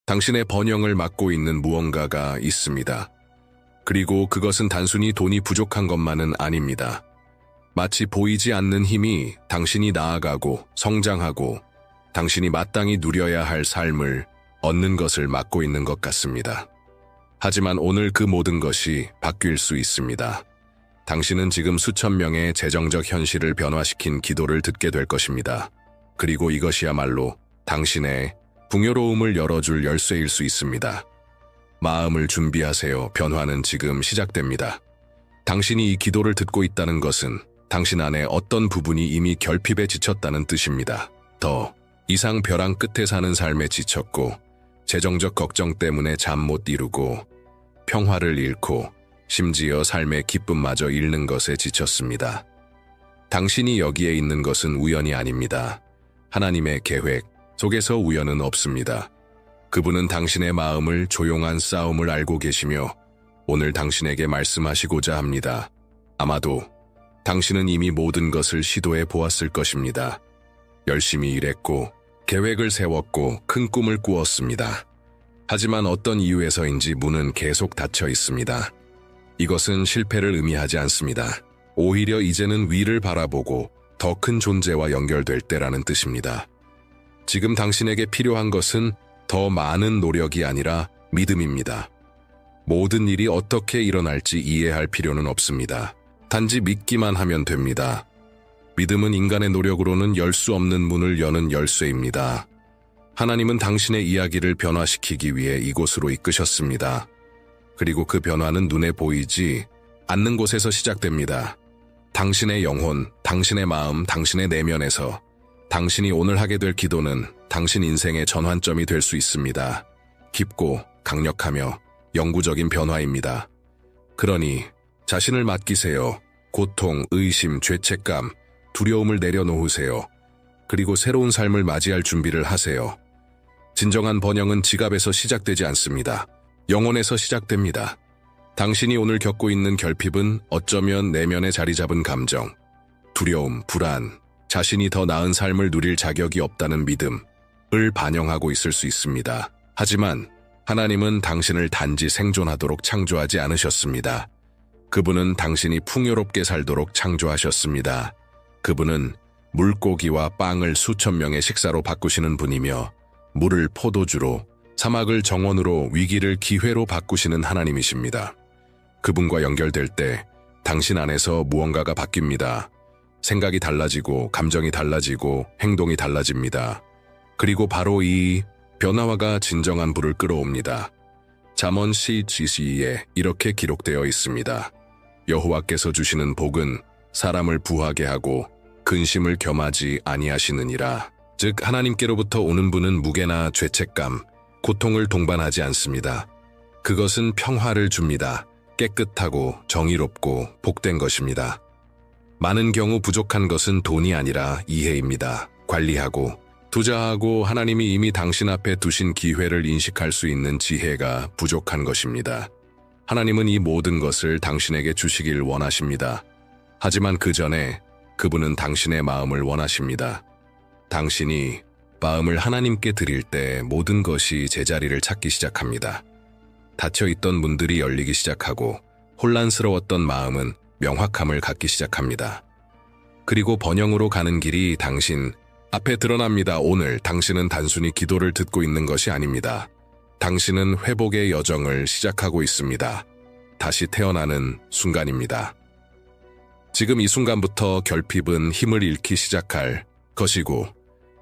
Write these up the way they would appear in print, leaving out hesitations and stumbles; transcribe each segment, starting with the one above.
당신의 번영을 막고 있는 무언가가 있습니다. 그리고 그것은 단순히 돈이 부족한 것만은 아닙니다. 마치 보이지 않는 힘이 당신이 나아가고 성장하고 당신이 마땅히 누려야 할 삶을 얻는 것을 막고 있는 것 같습니다. 하지만 오늘 그 모든 것이 바뀔 수 있습니다. 당신은 지금 수천 명의 재정적 현실을 변화시킨 기도를 듣게 될 것입니다. 그리고 이것이야말로 당신의 풍요로움을 열어줄 열쇠일 수 있습니다. 마음을 준비하세요. 변화는 지금 시작됩니다. 당신이 이 기도를 듣고 있다는 것은 당신 안에 어떤 부분이 이미 결핍에 지쳤다는 뜻입니다. 더 이상 벼랑 끝에 사는 삶에 지쳤고 재정적 걱정 때문에 잠 못 이루고 평화를 잃고 심지어 삶의 기쁨마저 잃는 것에 지쳤습니다. 당신이 여기에 있는 것은 우연이 아닙니다. 하나님의 계획 속에서 우연은 없습니다. 그분은 당신의 마음을 조용한 싸움을 알고 계시며 오늘 당신에게 말씀하시고자 합니다. 아마도 당신은 이미 모든 것을 시도해 보았을 것입니다. 열심히 일했고 계획을 세웠고 큰 꿈을 꾸었습니다. 하지만 어떤 이유에서인지 문은 계속 닫혀 있습니다. 이것은 실패를 의미하지 않습니다. 오히려 이제는 위를 바라보고 더 큰 존재와 연결될 때라는 뜻입니다. 지금 당신에게 필요한 것은 더 많은 노력이 아니라 믿음입니다. 모든 일이 어떻게 일어날지 이해할 필요는 없습니다. 단지 믿기만 하면 됩니다. 믿음은 인간의 노력으로는 열 수 없는 문을 여는 열쇠입니다. 하나님은 당신의 이야기를 변화시키기 위해 이곳으로 이끄셨습니다. 그리고 그 변화는 눈에 보이지 않는 곳에서 시작됩니다. 당신의 영혼, 당신의 마음, 당신의 내면에서 당신이 오늘 하게 될 기도는 당신 인생의 전환점이 될 수 있습니다. 깊고 강력하며 영구적인 변화입니다. 그러니 자신을 맡기세요. 고통, 의심, 죄책감, 두려움을 내려놓으세요. 그리고 새로운 삶을 맞이할 준비를 하세요. 진정한 번영은 지갑에서 시작되지 않습니다. 영혼에서 시작됩니다. 당신이 오늘 겪고 있는 결핍은 어쩌면 내면에 자리 잡은 감정, 두려움, 불안, 자신이 더 나은 삶을 누릴 자격이 없다는 믿음을 반영하고 있을 수 있습니다. 하지만 하나님은 당신을 단지 생존하도록 창조하지 않으셨습니다. 그분은 당신이 풍요롭게 살도록 창조하셨습니다. 그분은 물고기와 빵을 수천 명의 식사로 바꾸시는 분이며 물을 포도주로, 사막을 정원으로, 위기를 기회로 바꾸시는 하나님이십니다. 그분과 연결될 때 당신 안에서 무언가가 바뀝니다. 생각이 달라지고 감정이 달라지고 행동이 달라집니다. 그리고 바로 이 변화가 진정한 부를 끌어옵니다. 잠언 CGC에 이렇게 기록되어 있습니다. 여호와께서 주시는 복은 사람을 부하게 하고 근심을 겸하지 아니하시느니라. 즉 하나님께로부터 오는 분은 무게나 죄책감, 고통을 동반하지 않습니다. 그것은 평화를 줍니다. 깨끗하고 정의롭고 복된 것입니다. 많은 경우 부족한 것은 돈이 아니라 이해입니다. 관리하고 투자하고 하나님이 이미 당신 앞에 두신 기회를 인식할 수 있는 지혜가 부족한 것입니다. 하나님은 이 모든 것을 당신에게 주시길 원하십니다. 하지만 그 전에 그분은 당신의 마음을 원하십니다. 당신이 마음을 하나님께 드릴 때 모든 것이 제자리를 찾기 시작합니다. 닫혀있던 문들이 열리기 시작하고 혼란스러웠던 마음은 명확함을 갖기 시작합니다. 그리고 번영으로 가는 길이 당신 앞에 드러납니다. 오늘 당신은 단순히 기도를 듣고 있는 것이 아닙니다. 당신은 회복의 여정을 시작하고 있습니다. 다시 태어나는 순간입니다. 지금 이 순간부터 결핍은 힘을 잃기 시작할 것이고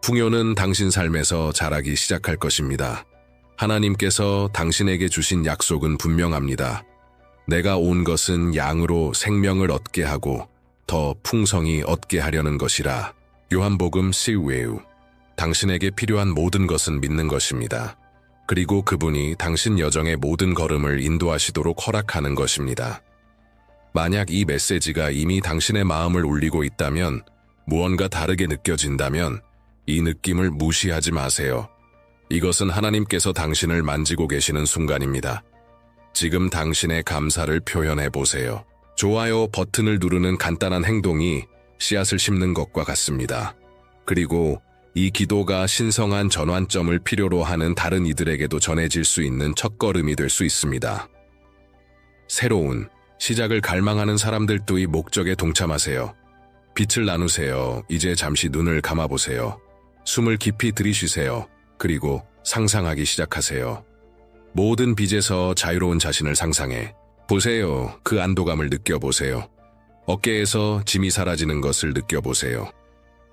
풍요는 당신 삶에서 자라기 시작할 것입니다. 하나님께서 당신에게 주신 약속은 분명합니다. 내가 온 것은 양으로 생명을 얻게 하고 더 풍성히 얻게 하려는 것이라. 요한복음 10외우. 당신에게 필요한 모든 것은 믿는 것입니다. 그리고 그분이 당신 여정의 모든 걸음을 인도하시도록 허락하는 것입니다. 만약 이 메시지가 이미 당신의 마음을 울리고 있다면, 무언가 다르게 느껴진다면 이 느낌을 무시하지 마세요. 이것은 하나님께서 당신을 만지고 계시는 순간입니다. 지금 당신의 감사를 표현해 보세요. 좋아요 버튼을 누르는 간단한 행동이 씨앗을 심는 것과 같습니다. 그리고 이 기도가 신성한 전환점을 필요로 하는 다른 이들에게도 전해질 수 있는 첫걸음이 될 수 있습니다. 새로운 시작을 갈망하는 사람들도 이 목적에 동참하세요. 빛을 나누세요. 이제 잠시 눈을 감아보세요. 숨을 깊이 들이쉬세요. 그리고 상상하기 시작하세요. 모든 빚에서 자유로운 자신을 상상해 보세요. 그 안도감을 느껴보세요. 어깨에서 짐이 사라지는 것을 느껴보세요.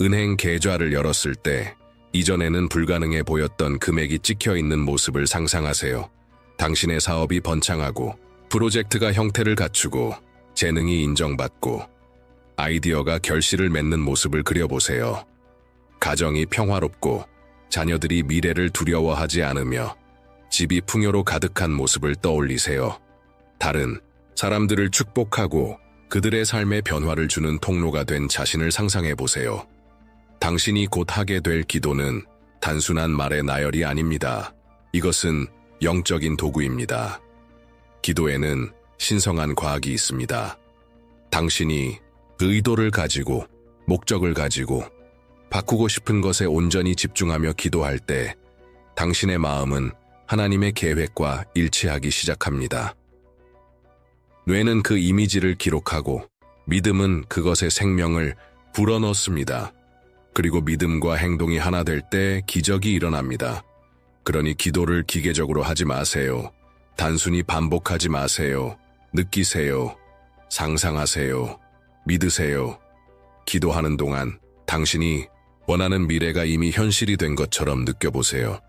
은행 계좌를 열었을 때 이전에는 불가능해 보였던 금액이 찍혀있는 모습을 상상하세요. 당신의 사업이 번창하고 프로젝트가 형태를 갖추고 재능이 인정받고 아이디어가 결실을 맺는 모습을 그려보세요. 가정이 평화롭고 자녀들이 미래를 두려워하지 않으며 집이 풍요로 가득한 모습을 떠올리세요. 다른 사람들을 축복하고 그들의 삶에 변화를 주는 통로가 된 자신을 상상해 보세요. 당신이 곧 하게 될 기도는 단순한 말의 나열이 아닙니다. 이것은 영적인 도구입니다. 기도에는 신성한 과학이 있습니다. 당신이 그 의도를 가지고 목적을 가지고 바꾸고 싶은 것에 온전히 집중하며 기도할 때 당신의 마음은 하나님의 계획과 일치하기 시작합니다. 뇌는 그 이미지를 기록하고 믿음은 그것의 생명을 불어넣습니다. 그리고 믿음과 행동이 하나 될 때 기적이 일어납니다. 그러니 기도를 기계적으로 하지 마세요. 단순히 반복하지 마세요. 느끼세요. 상상하세요. 믿으세요. 기도하는 동안 당신이 원하는 미래가 이미 현실이 된 것처럼 느껴보세요.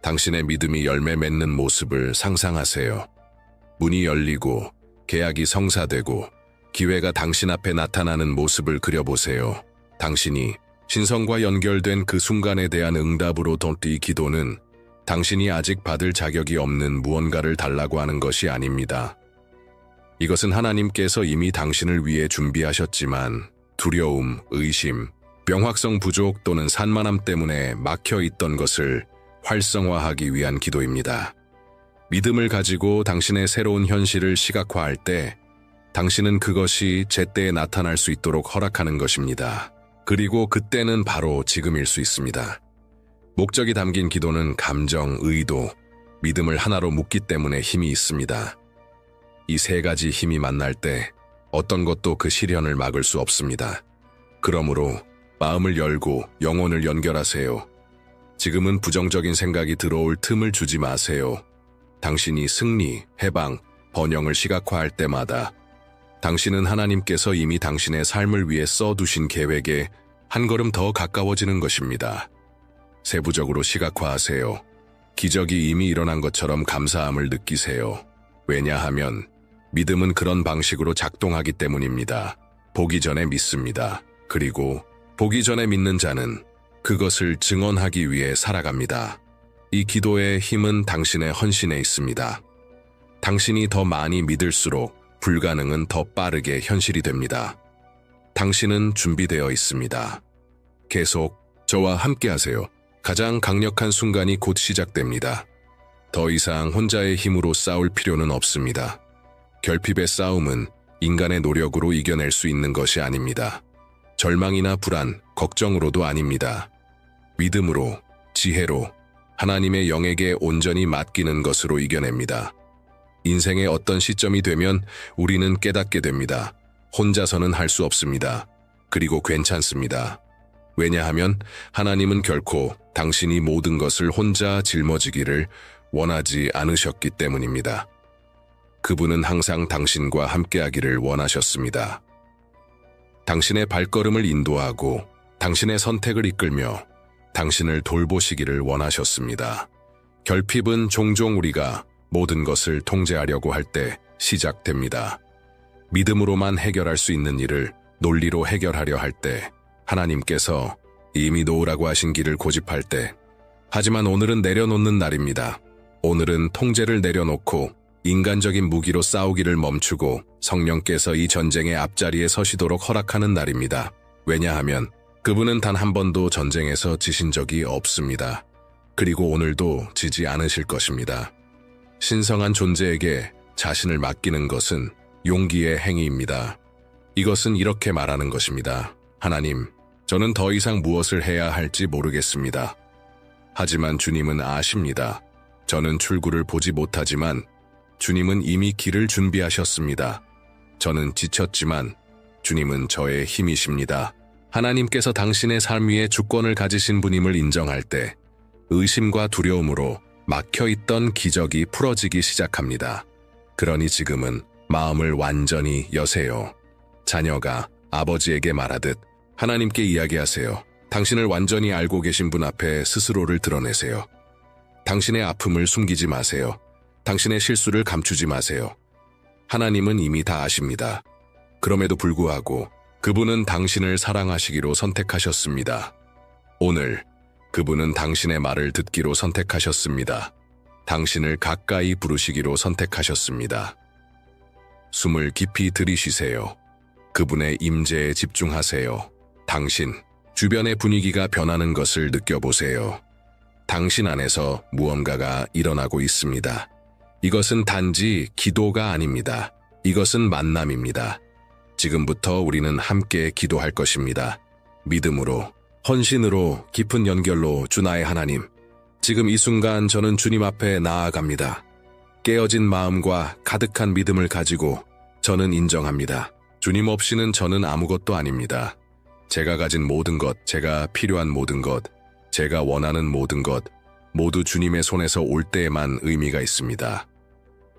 당신의 믿음이 열매 맺는 모습을 상상하세요. 문이 열리고 계약이 성사되고 기회가 당신 앞에 나타나는 모습을 그려보세요. 당신이 신성과 연결된 그 순간에 대한 응답으로 이 기도는 당신이 아직 받을 자격이 없는 무언가를 달라고 하는 것이 아닙니다. 이것은 하나님께서 이미 당신을 위해 준비하셨지만 두려움, 의심, 명확성 부족 또는 산만함 때문에 막혀 있던 것을 활성화하기 위한 기도입니다. 믿음을 가지고 당신의 새로운 현실을 시각화할 때 당신은 그것이 제때에 나타날 수 있도록 허락하는 것입니다. 그리고 그때는 바로 지금일 수 있습니다. 목적이 담긴 기도는 감정, 의도, 믿음을 하나로 묶기 때문에 힘이 있습니다. 이 세 가지 힘이 만날 때 어떤 것도 그 실현을 막을 수 없습니다. 그러므로 마음을 열고 영혼을 연결하세요. 지금은 부정적인 생각이 들어올 틈을 주지 마세요. 당신이 승리, 해방, 번영을 시각화할 때마다 당신은 하나님께서 이미 당신의 삶을 위해 써두신 계획에 한 걸음 더 가까워지는 것입니다. 세부적으로 시각화하세요. 기적이 이미 일어난 것처럼 감사함을 느끼세요. 왜냐하면 믿음은 그런 방식으로 작동하기 때문입니다. 보기 전에 믿습니다. 그리고 보기 전에 믿는 자는 그것을 증언하기 위해 살아갑니다. 이 기도의 힘은 당신의 헌신에 있습니다. 당신이 더 많이 믿을수록 불가능은 더 빠르게 현실이 됩니다. 당신은 준비되어 있습니다. 계속 저와 함께 하세요. 가장 강력한 순간이 곧 시작됩니다. 더 이상 혼자의 힘으로 싸울 필요는 없습니다. 결핍의 싸움은 인간의 노력으로 이겨낼 수 있는 것이 아닙니다. 절망이나 불안, 걱정으로도 아닙니다. 믿음으로, 지혜로, 하나님의 영에게 온전히 맡기는 것으로 이겨냅니다. 인생의 어떤 시점이 되면 우리는 깨닫게 됩니다. 혼자서는 할 수 없습니다. 그리고 괜찮습니다. 왜냐하면 하나님은 결코 당신이 모든 것을 혼자 짊어지기를 원하지 않으셨기 때문입니다. 그분은 항상 당신과 함께하기를 원하셨습니다. 당신의 발걸음을 인도하고 당신의 선택을 이끌며 당신을 돌보시기를 원하셨습니다. 결핍은 종종 우리가 모든 것을 통제하려고 할 때 시작됩니다. 믿음으로만 해결할 수 있는 일을 논리로 해결하려 할 때, 하나님께서 이미 놓으라고 하신 길을 고집할 때, 하지만 오늘은 내려놓는 날입니다. 오늘은 통제를 내려놓고 인간적인 무기로 싸우기를 멈추고 성령께서 이 전쟁의 앞자리에 서시도록 허락하는 날입니다. 왜냐하면 그분은 단 한 번도 전쟁에서 지신 적이 없습니다. 그리고 오늘도 지지 않으실 것입니다. 신성한 존재에게 자신을 맡기는 것은 용기의 행위입니다. 이것은 이렇게 말하는 것입니다. 하나님, 저는 더 이상 무엇을 해야 할지 모르겠습니다. 하지만 주님은 아십니다. 저는 출구를 보지 못하지만 주님은 이미 길을 준비하셨습니다. 저는 지쳤지만 주님은 저의 힘이십니다. 하나님께서 당신의 삶 위에 주권을 가지신 분임을 인정할 때 의심과 두려움으로 막혀있던 기적이 풀어지기 시작합니다. 그러니 지금은 마음을 완전히 여세요. 자녀가 아버지에게 말하듯 하나님께 이야기하세요. 당신을 완전히 알고 계신 분 앞에 스스로를 드러내세요. 당신의 아픔을 숨기지 마세요. 당신의 실수를 감추지 마세요. 하나님은 이미 다 아십니다. 그럼에도 불구하고 그분은 당신을 사랑하시기로 선택하셨습니다. 오늘 그분은 당신의 말을 듣기로 선택하셨습니다. 당신을 가까이 부르시기로 선택하셨습니다. 숨을 깊이 들이쉬세요. 그분의 임재에 집중하세요. 당신, 주변의 분위기가 변하는 것을 느껴보세요. 당신 안에서 무언가가 일어나고 있습니다. 이것은 단지 기도가 아닙니다. 이것은 만남입니다. 지금부터 우리는 함께 기도할 것입니다. 믿음으로, 헌신으로, 깊은 연결로 주 나의 하나님, 지금 이 순간 저는 주님 앞에 나아갑니다. 깨어진 마음과 가득한 믿음을 가지고 저는 인정합니다. 주님 없이는 저는 아무것도 아닙니다. 제가 가진 모든 것, 제가 필요한 모든 것, 제가 원하는 모든 것, 모두 주님의 손에서 올 때에만 의미가 있습니다.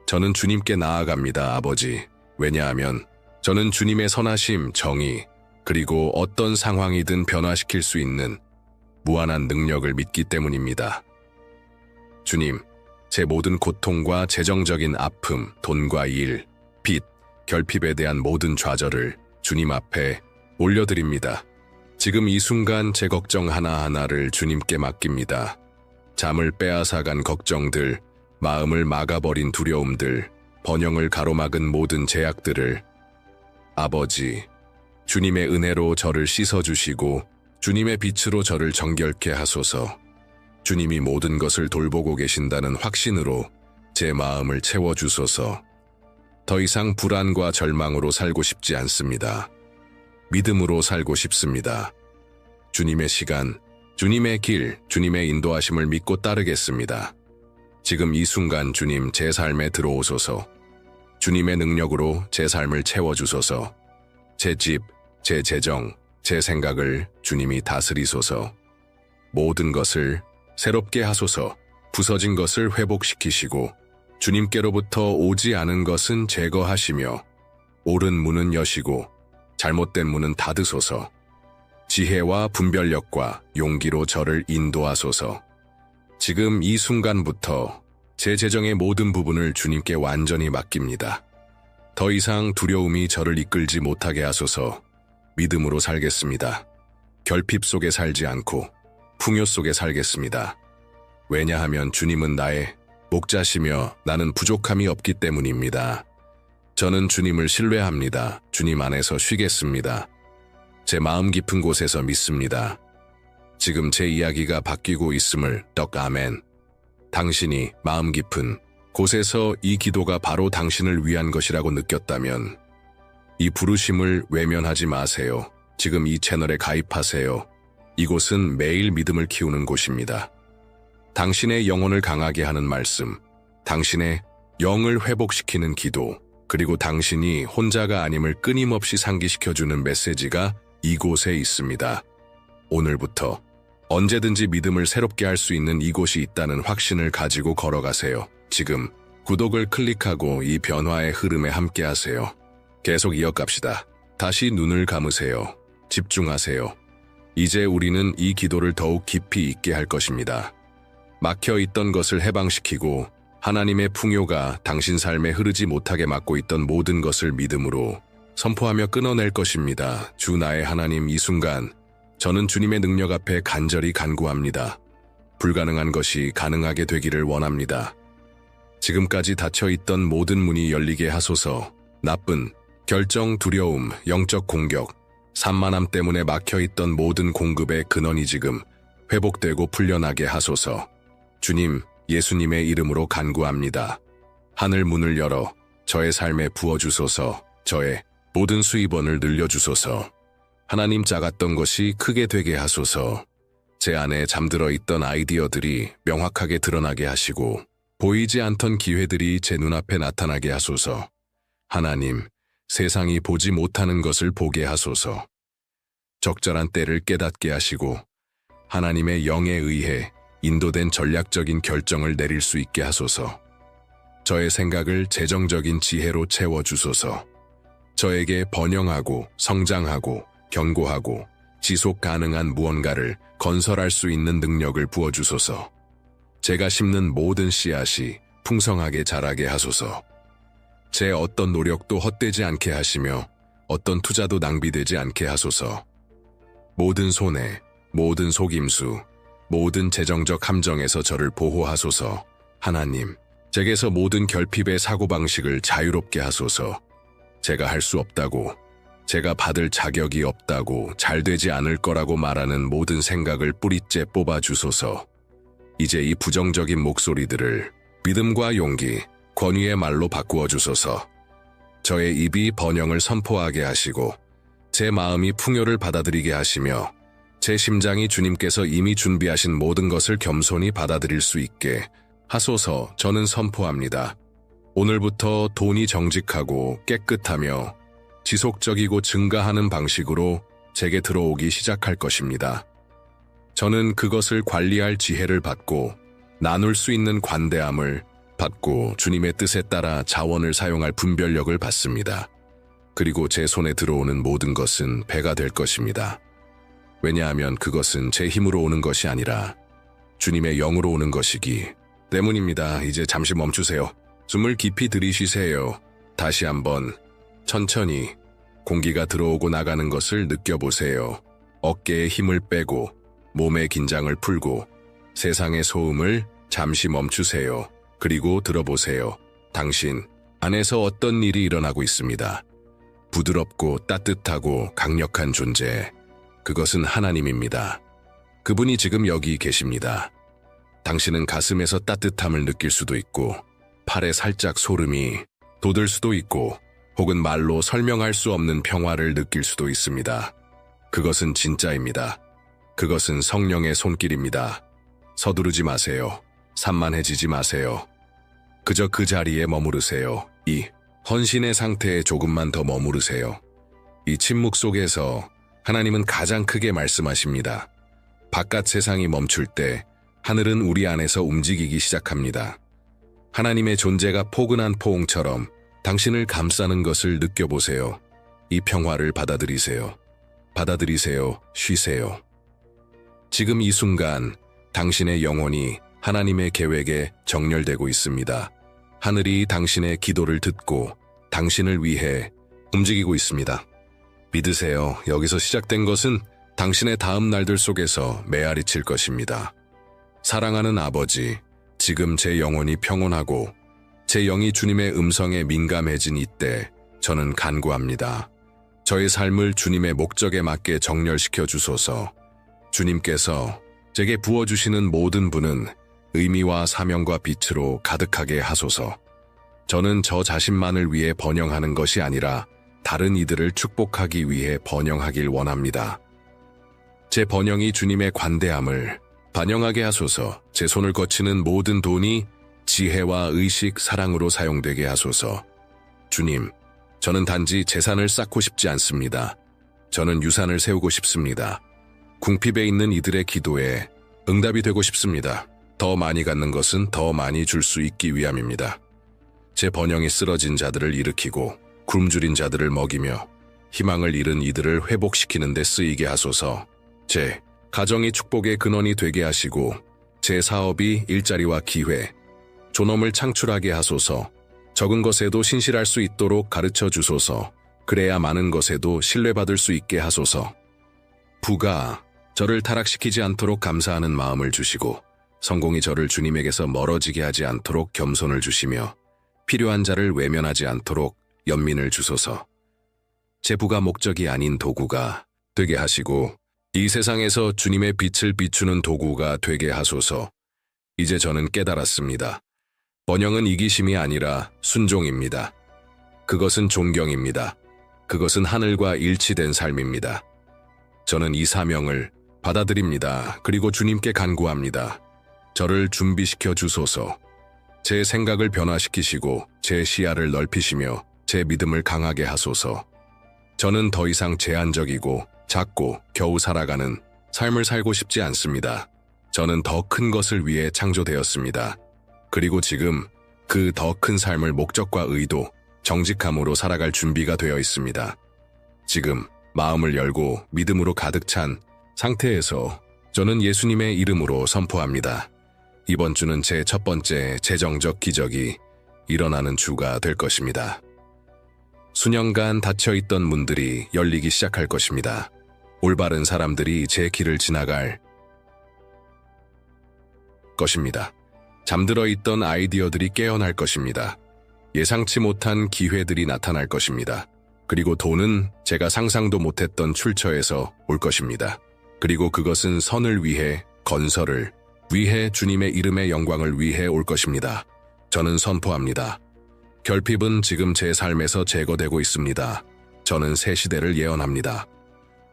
저는 주님께 나아갑니다, 아버지. 왜냐하면 저는 주님의 선하심, 정의, 그리고 어떤 상황이든 변화시킬 수 있는 무한한 능력을 믿기 때문입니다. 주님, 제 모든 고통과 재정적인 아픔, 돈과 일, 빚, 결핍에 대한 모든 좌절을 주님 앞에 올려드립니다. 지금 이 순간 제 걱정 하나하나를 주님께 맡깁니다. 잠을 빼앗아간 걱정들, 마음을 막아버린 두려움들, 번영을 가로막은 모든 제약들을 아버지, 주님의 은혜로 저를 씻어주시고 주님의 빛으로 저를 정결케 하소서. 주님이 모든 것을 돌보고 계신다는 확신으로 제 마음을 채워주소서. 더 이상 불안과 절망으로 살고 싶지 않습니다. 믿음으로 살고 싶습니다. 주님의 시간, 주님의 길, 주님의 인도하심을 믿고 따르겠습니다. 지금 이 순간 주님 제 삶에 들어오소서. 주님의 능력으로 제 삶을 채워주소서. 제 집, 제 재정, 제 생각을 주님이 다스리소서. 모든 것을 새롭게 하소서. 부서진 것을 회복시키시고 주님께로부터 오지 않은 것은 제거하시며 옳은 문은 여시고 잘못된 문은 닫으소서. 지혜와 분별력과 용기로 저를 인도하소서. 지금 이 순간부터 제 재정의 모든 부분을 주님께 완전히 맡깁니다. 더 이상 두려움이 저를 이끌지 못하게 하소서. 믿음으로 살겠습니다. 결핍 속에 살지 않고 풍요 속에 살겠습니다. 왜냐하면 주님은 나의 목자시며 나는 부족함이 없기 때문입니다. 저는 주님을 신뢰합니다. 주님 안에서 쉬겠습니다. 제 마음 깊은 곳에서 믿습니다. 지금 제 이야기가 바뀌고 있음을 아멘. 당신이 마음 깊은 곳에서 이 기도가 바로 당신을 위한 것이라고 느꼈다면 이 부르심을 외면하지 마세요. 지금 이 채널에 가입하세요. 이곳은 매일 믿음을 키우는 곳입니다. 당신의 영혼을 강하게 하는 말씀, 당신의 영을 회복시키는 기도, 그리고 당신이 혼자가 아님을 끊임없이 상기시켜주는 메시지가 이곳에 있습니다. 오늘부터 언제든지 믿음을 새롭게 할 수 있는 이곳이 있다는 확신을 가지고 걸어가세요. 지금 구독을 클릭하고 이 변화의 흐름에 함께하세요. 계속 이어갑시다. 다시 눈을 감으세요. 집중하세요. 이제 우리는 이 기도를 더욱 깊이 있게 할 것입니다. 막혀있던 것을 해방시키고 하나님의 풍요가 당신 삶에 흐르지 못하게 막고 있던 모든 것을 믿음으로 선포하며 끊어낼 것입니다. 주 나의 하나님, 이 순간 저는 주님의 능력 앞에 간절히 간구합니다. 불가능한 것이 가능하게 되기를 원합니다. 지금까지 닫혀있던 모든 문이 열리게 하소서. 나쁜 결정, 두려움, 영적 공격, 산만함 때문에 막혀있던 모든 공급의 근원이 지금 회복되고 풀려나게 하소서. 주님, 예수님의 이름으로 간구합니다. 하늘 문을 열어 저의 삶에 부어주소서. 저의 모든 수입원을 늘려주소서. 하나님 작았던 것이 크게 되게 하소서. 제 안에 잠들어 있던 아이디어들이 명확하게 드러나게 하시고 보이지 않던 기회들이 제 눈앞에 나타나게 하소서. 하나님, 세상이 보지 못하는 것을 보게 하소서. 적절한 때를 깨닫게 하시고 하나님의 영에 의해 인도된 전략적인 결정을 내릴 수 있게 하소서. 저의 생각을 재정적인 지혜로 채워주소서. 저에게 번영하고 성장하고 견고하고 지속 가능한 무언가를 건설할 수 있는 능력을 부어주소서. 제가 심는 모든 씨앗이 풍성하게 자라게 하소서. 제 어떤 노력도 헛되지 않게 하시며 어떤 투자도 낭비되지 않게 하소서. 모든 손해, 모든 속임수, 모든 재정적 함정에서 저를 보호하소서. 하나님, 제게서 모든 결핍의 사고방식을 자유롭게 하소서. 제가 할 수 없다고, 제가 받을 자격이 없다고, 잘 되지 않을 거라고 말하는 모든 생각을 뿌리째 뽑아주소서. 이제 이 부정적인 목소리들을 믿음과 용기, 권위의 말로 바꾸어 주소서. 저의 입이 번영을 선포하게 하시고 제 마음이 풍요를 받아들이게 하시며 제 심장이 주님께서 이미 준비하신 모든 것을 겸손히 받아들일 수 있게 하소서. 저는 선포합니다. 오늘부터 돈이 정직하고 깨끗하며 지속적이고 증가하는 방식으로 제게 들어오기 시작할 것입니다. 저는 그것을 관리할 지혜를 받고 나눌 수 있는 관대함을 받고 주님의 뜻에 따라 자원을 사용할 분별력을 받습니다. 그리고 제 손에 들어오는 모든 것은 배가 될 것입니다. 왜냐하면 그것은 제 힘으로 오는 것이 아니라 주님의 영으로 오는 것이기 때문입니다. 이제 잠시 멈추세요. 숨을 깊이 들이쉬세요. 다시 한번 천천히 공기가 들어오고 나가는 것을 느껴보세요. 어깨에 힘을 빼고 몸의 긴장을 풀고 세상의 소음을 잠시 멈추세요. 그리고 들어보세요. 당신 안에서 어떤 일이 일어나고 있습니다. 부드럽고 따뜻하고 강력한 존재. 그것은 하나님입니다. 그분이 지금 여기 계십니다. 당신은 가슴에서 따뜻함을 느낄 수도 있고 팔에 살짝 소름이 돋을 수도 있고 혹은 말로 설명할 수 없는 평화를 느낄 수도 있습니다. 그것은 진짜입니다. 그것은 성령의 손길입니다. 서두르지 마세요. 산만해지지 마세요. 그저 그 자리에 머무르세요. 이 헌신의 상태에 조금만 더 머무르세요. 이 침묵 속에서 하나님은 가장 크게 말씀하십니다. 바깥 세상이 멈출 때 하늘은 우리 안에서 움직이기 시작합니다. 하나님의 존재가 포근한 포옹처럼 당신을 감싸는 것을 느껴보세요. 이 평화를 받아들이세요. 받아들이세요. 쉬세요. 지금 이 순간 당신의 영혼이 하나님의 계획에 정렬되고 있습니다. 하늘이 당신의 기도를 듣고 당신을 위해 움직이고 있습니다. 믿으세요. 여기서 시작된 것은 당신의 다음 날들 속에서 메아리칠 것입니다. 사랑하는 아버지, 지금 제 영혼이 평온하고 제 영이 주님의 음성에 민감해진 이때 저는 간구합니다. 저의 삶을 주님의 목적에 맞게 정렬시켜 주소서. 주님께서 제게 부어주시는 모든 분은 의미와 사명과 빛으로 가득하게 하소서. 저는 저 자신만을 위해 번영하는 것이 아니라 다른 이들을 축복하기 위해 번영하길 원합니다. 제 번영이 주님의 관대함을 반영하게 하소서. 제 손을 거치는 모든 돈이 지혜와 의식, 사랑으로 사용되게 하소서. 주님, 저는 단지 재산을 쌓고 싶지 않습니다. 저는 유산을 세우고 싶습니다. 궁핍에 있는 이들의 기도에 응답이 되고 싶습니다. 더 많이 갖는 것은 더 많이 줄 수 있기 위함입니다. 제 번영이 쓰러진 자들을 일으키고 굶주린 자들을 먹이며 희망을 잃은 이들을 회복시키는 데 쓰이게 하소서. 제 가정이 축복의 근원이 되게 하시고 제 사업이 일자리와 기회, 존엄을 창출하게 하소서. 적은 것에도 신실할 수 있도록 가르쳐 주소서. 그래야 많은 것에도 신뢰받을 수 있게 하소서. 부가 저를 타락시키지 않도록 감사하는 마음을 주시고 성공이 저를 주님에게서 멀어지게 하지 않도록 겸손을 주시며 필요한 자를 외면하지 않도록 연민을 주소서. 제 부가 목적이 아닌 도구가 되게 하시고 이 세상에서 주님의 빛을 비추는 도구가 되게 하소서. 이제 저는 깨달았습니다. 번영은 이기심이 아니라 순종입니다. 그것은 존경입니다. 그것은 하늘과 일치된 삶입니다. 저는 이 사명을 받아들입니다. 그리고 주님께 간구합니다. 저를 준비시켜 주소서. 제 생각을 변화시키시고 제 시야를 넓히시며 제 믿음을 강하게 하소서. 저는 더 이상 제한적이고 작고 겨우 살아가는 삶을 살고 싶지 않습니다. 저는 더 큰 것을 위해 창조되었습니다. 그리고 지금 그 더 큰 삶을 목적과 의도, 정직함으로 살아갈 준비가 되어 있습니다. 지금 마음을 열고 믿음으로 가득 찬 상태에서 저는 예수님의 이름으로 선포합니다. 이번 주는 제 첫 번째 재정적 기적이 일어나는 주가 될 것입니다. 수년간 닫혀있던 문들이 열리기 시작할 것입니다. 올바른 사람들이 제 길을 지나갈 것입니다. 잠들어 있던 아이디어들이 깨어날 것입니다. 예상치 못한 기회들이 나타날 것입니다. 그리고 돈은 제가 상상도 못했던 출처에서 올 것입니다. 그리고 그것은 선을 위해, 건설을 위해, 주님의 이름의 영광을 위해 올 것입니다. 저는 선포합니다. 결핍은 지금 제 삶에서 제거되고 있습니다. 저는 새 시대를 예언합니다.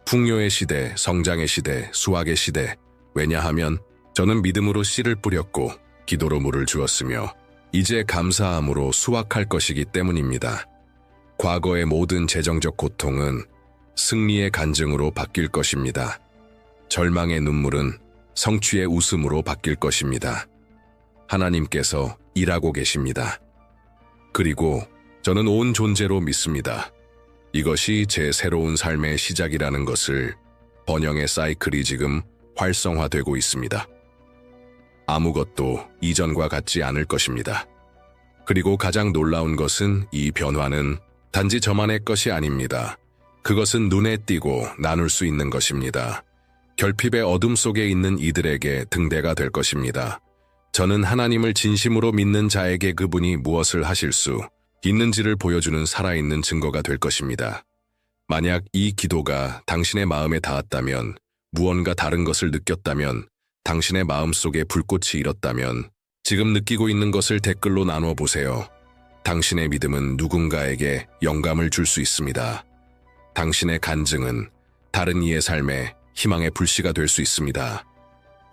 풍요의 시대, 성장의 시대, 수확의 시대. 왜냐하면 저는 믿음으로 씨를 뿌렸고 기도로 물을 주었으며 이제 감사함으로 수확할 것이기 때문입니다. 과거의 모든 재정적 고통은 승리의 간증으로 바뀔 것입니다. 절망의 눈물은 성취의 웃음으로 바뀔 것입니다. 하나님께서 일하고 계십니다. 그리고 저는 온 존재로 믿습니다. 이것이 제 새로운 삶의 시작이라는 것을. 번영의 사이클이 지금 활성화되고 있습니다. 아무것도 이전과 같지 않을 것입니다. 그리고 가장 놀라운 것은 이 변화는 단지 저만의 것이 아닙니다. 그것은 눈에 띄고 나눌 수 있는 것입니다. 결핍의 어둠 속에 있는 이들에게 등대가 될 것입니다. 저는 하나님을 진심으로 믿는 자에게 그분이 무엇을 하실 수 있는지를 보여주는 살아있는 증거가 될 것입니다. 만약 이 기도가 당신의 마음에 닿았다면, 무언가 다른 것을 느꼈다면, 당신의 마음속에 불꽃이 일었다면 지금 느끼고 있는 것을 댓글로 나누어 보세요. 당신의 믿음은 누군가에게 영감을 줄 수 있습니다. 당신의 간증은 다른 이의 삶에 희망의 불씨가 될 수 있습니다.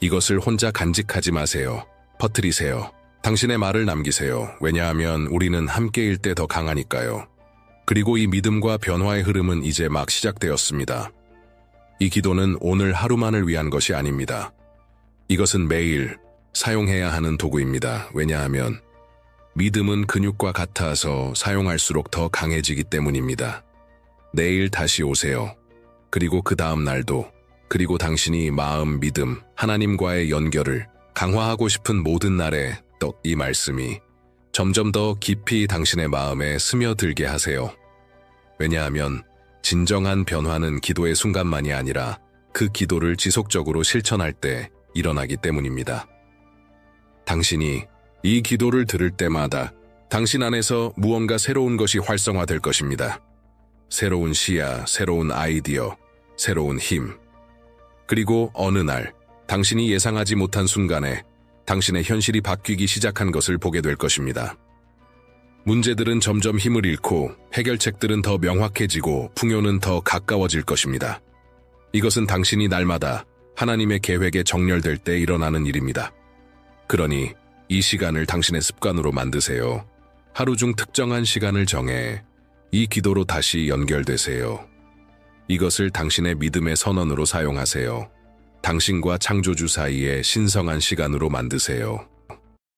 이것을 혼자 간직하지 마세요. 퍼뜨리세요. 당신의 말을 남기세요. 왜냐하면 우리는 함께일 때 더 강하니까요. 그리고 이 믿음과 변화의 흐름은 이제 막 시작되었습니다. 이 기도는 오늘 하루만을 위한 것이 아닙니다. 이것은 매일 사용해야 하는 도구입니다. 왜냐하면 믿음은 근육과 같아서 사용할수록 더 강해지기 때문입니다. 내일 다시 오세요. 그리고 그 다음 날도, 그리고 당신이 마음, 믿음, 하나님과의 연결을 강화하고 싶은 모든 날에 또 이 말씀이 점점 더 깊이 당신의 마음에 스며들게 하세요. 왜냐하면 진정한 변화는 기도의 순간만이 아니라 그 기도를 지속적으로 실천할 때 일어나기 때문입니다. 당신이 이 기도를 들을 때마다 당신 안에서 무언가 새로운 것이 활성화될 것입니다. 새로운 시야, 새로운 아이디어, 새로운 힘. 그리고 어느 날 당신이 예상하지 못한 순간에 당신의 현실이 바뀌기 시작한 것을 보게 될 것입니다. 문제들은 점점 힘을 잃고 해결책들은 더 명확해지고 풍요는 더 가까워질 것입니다. 이것은 당신이 날마다 하나님의 계획에 정렬될 때 일어나는 일입니다. 그러니 이 시간을 당신의 습관으로 만드세요. 하루 중 특정한 시간을 정해 이 기도로 다시 연결되세요. 이것을 당신의 믿음의 선언으로 사용하세요. 당신과 창조주 사이의 신성한 시간으로 만드세요.